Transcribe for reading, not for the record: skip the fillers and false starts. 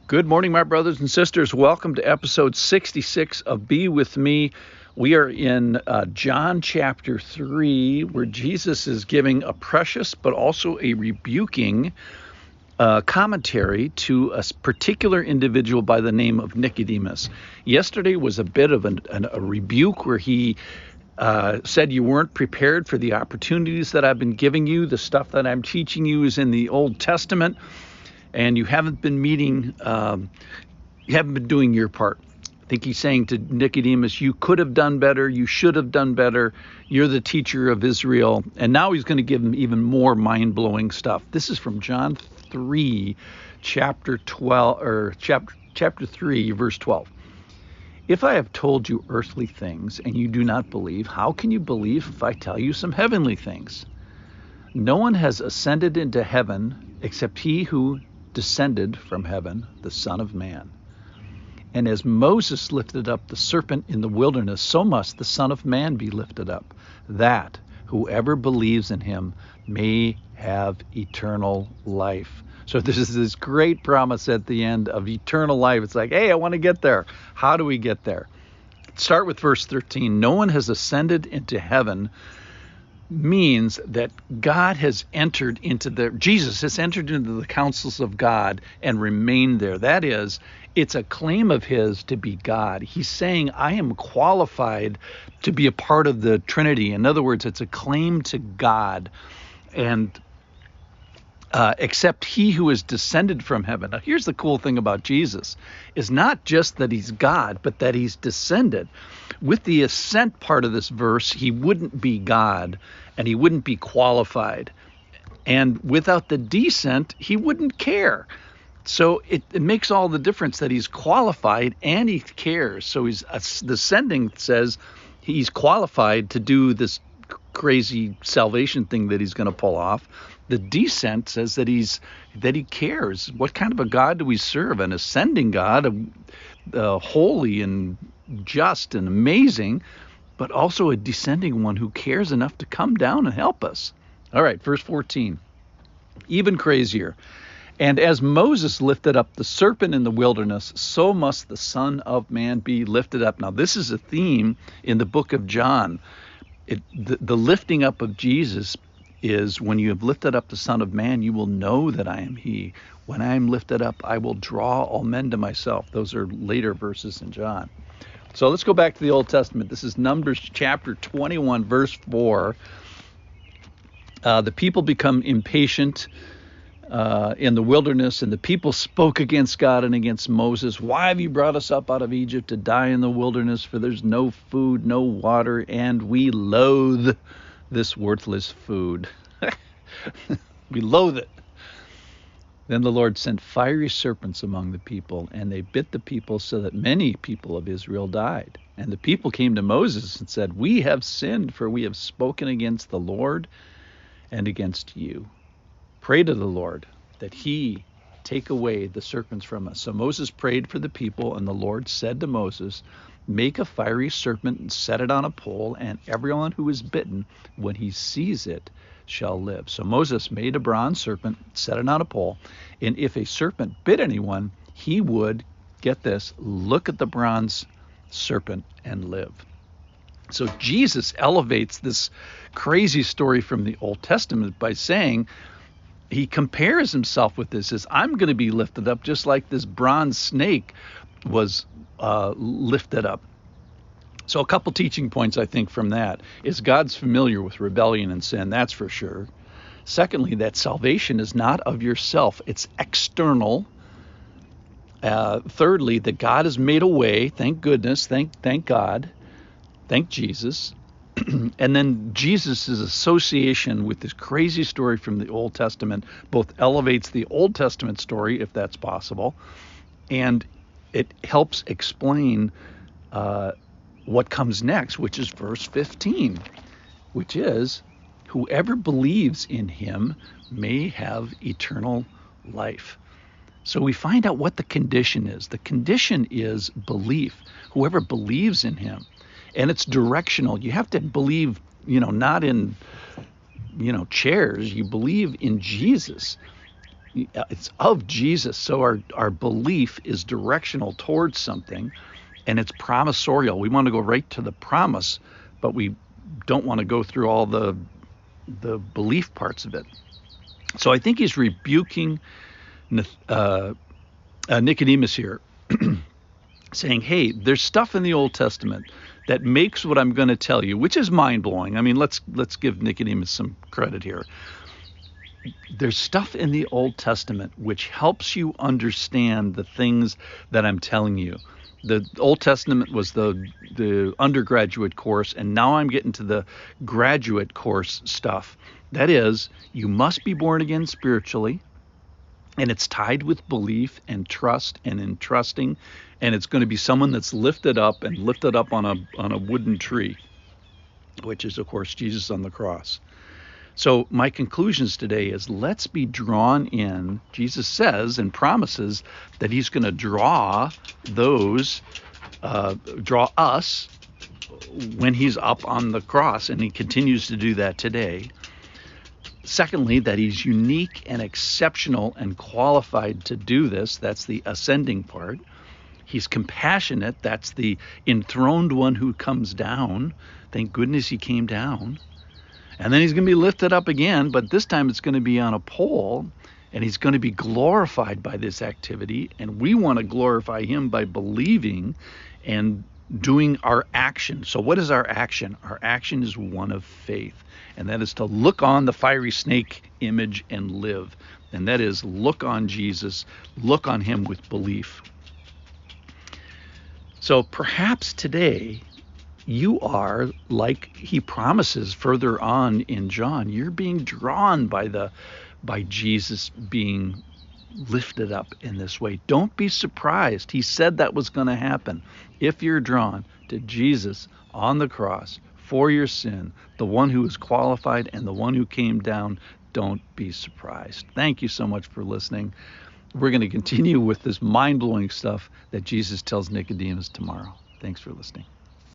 Good morning, my brothers and sisters. Welcome to episode 66 of Be With Me. We are in John chapter 3, where Jesus is giving a precious but also a rebuking commentary to a particular individual by the name of Nicodemus. Yesterday was a bit of a rebuke where he said you weren't prepared for the opportunities that I've been giving you. The stuff that I'm teaching you is in the Old Testament. And you haven't been you haven't been doing your part. I think he's saying to Nicodemus, you could have done better, you should have done better, you're the teacher of Israel. And now he's going to give him even more mind-blowing stuff. This is from John 3, chapter 3, verse 12. If I have told you earthly things and you do not believe, how can you believe if I tell you some heavenly things? No one has ascended into heaven except he who descended from heaven, the Son of Man. And as Moses lifted up the serpent in the wilderness, so must the Son of Man be lifted up, that whoever believes in him may have eternal life. So there's this great promise at the end of eternal life. It's like, hey, I want to get there. How do we get there? Start with verse 13. No one has ascended into heaven means that Jesus has entered into the counsels of God and remained there. That is, it's a claim of his to be God. He's saying, I am qualified to be a part of the Trinity. In other words, it's a claim to God. And except he who is descended from heaven. Now, here's the cool thing about Jesus, is not just that he's God, but that he's descended. With the ascent part of this verse, he wouldn't be God, and he wouldn't be qualified. And without the descent, he wouldn't care. So it makes all the difference that he's qualified and he cares. So the ascending says he's qualified to do this crazy salvation thing that he's going to pull off. The descent says that he cares. What kind of a God do we serve? An ascending God, holy and just and amazing, but also a descending one who cares enough to come down and help us. All right, verse 14, even crazier. And as Moses lifted up the serpent in the wilderness, so must the Son of Man be lifted up. Now, this is a theme in the book of John. The lifting up of Jesus is, when you have lifted up the Son of Man, you will know that I am he. When I am lifted up, I will draw all men to myself. Those are later verses in John. So let's go back to the Old Testament. This is Numbers chapter 21, verse 4. The people become impatient in the wilderness, and the people spoke against God and against Moses. Why have you brought us up out of Egypt to die in the wilderness? For there's no food, no water, and we loathe this worthless food. We loathe it. Then the Lord sent fiery serpents among the people, and they bit the people so that many people of Israel died. And the people came to Moses and said, we have sinned, for we have spoken against the Lord and against you. Pray to the Lord that he take away the serpents from us. So Moses prayed for the people, and the Lord said to Moses, make a fiery serpent and set it on a pole, and everyone who is bitten, when he sees it, shall live. So Moses made a bronze serpent, set it on a pole, and if a serpent bit anyone, he would, get this, look at the bronze serpent and live. So Jesus elevates this crazy story from the Old Testament by saying, he compares himself with this, says, I'm going to be lifted up just like this bronze snake was lifted up. So a couple teaching points, I think, from that is God's familiar with rebellion and sin, that's for sure. Secondly, that salvation is not of yourself, it's external. Thirdly, that God has made a way, thank goodness, thank God, thank Jesus. And then Jesus' association with this crazy story from the Old Testament both elevates the Old Testament story, if that's possible, and it helps explain what comes next, which is verse 15, which is, whoever believes in him may have eternal life. So we find out what the condition is. The condition is belief. Whoever believes in him. And it's directional. You have to believe, not in, chairs. You believe in Jesus. it's of Jesus. So our belief is directional towards something, and it's promissorial. We want to go right to the promise, but we don't want to go through all the belief parts of it. So I think he's rebuking Nicodemus here, saying, hey, there's stuff in the Old Testament that makes what I'm going to tell you, which is mind-blowing. I mean, let's give Nicodemus some credit here. There's stuff in the Old Testament which helps you understand the things that I'm telling you. The Old Testament was the undergraduate course, and now I'm getting to the graduate course stuff. That is, you must be born again spiritually, and it's tied with belief and trust and entrusting, and it's going to be someone that's lifted up on a wooden tree, which is, of course, Jesus on the cross. So my conclusions today is, let's be drawn in. Jesus says and promises that he's going to draw us when he's up on the cross, and he continues to do that today. Secondly, that he's unique and exceptional and qualified to do this. That's the ascending part. He's compassionate. That's the enthroned one who comes down. Thank goodness he came down. And then he's going to be lifted up again, but this time it's going to be on a pole, and he's going to be glorified by this activity. And we want to glorify him by believing and doing our action. So what is our action? Our action is one of faith, and that is to look on the fiery snake image and live. And that is look on Jesus, look on him with belief. So perhaps today you are, like he promises further on in John, you're being drawn by Jesus being lifted up in this way. Don't be surprised. He said that was going to happen. If you're drawn to Jesus on the cross for your sin, the one who is qualified and the one who came down, don't be surprised. Thank you so much for listening. We're going to continue with this mind-blowing stuff that Jesus tells Nicodemus tomorrow. Thanks for listening.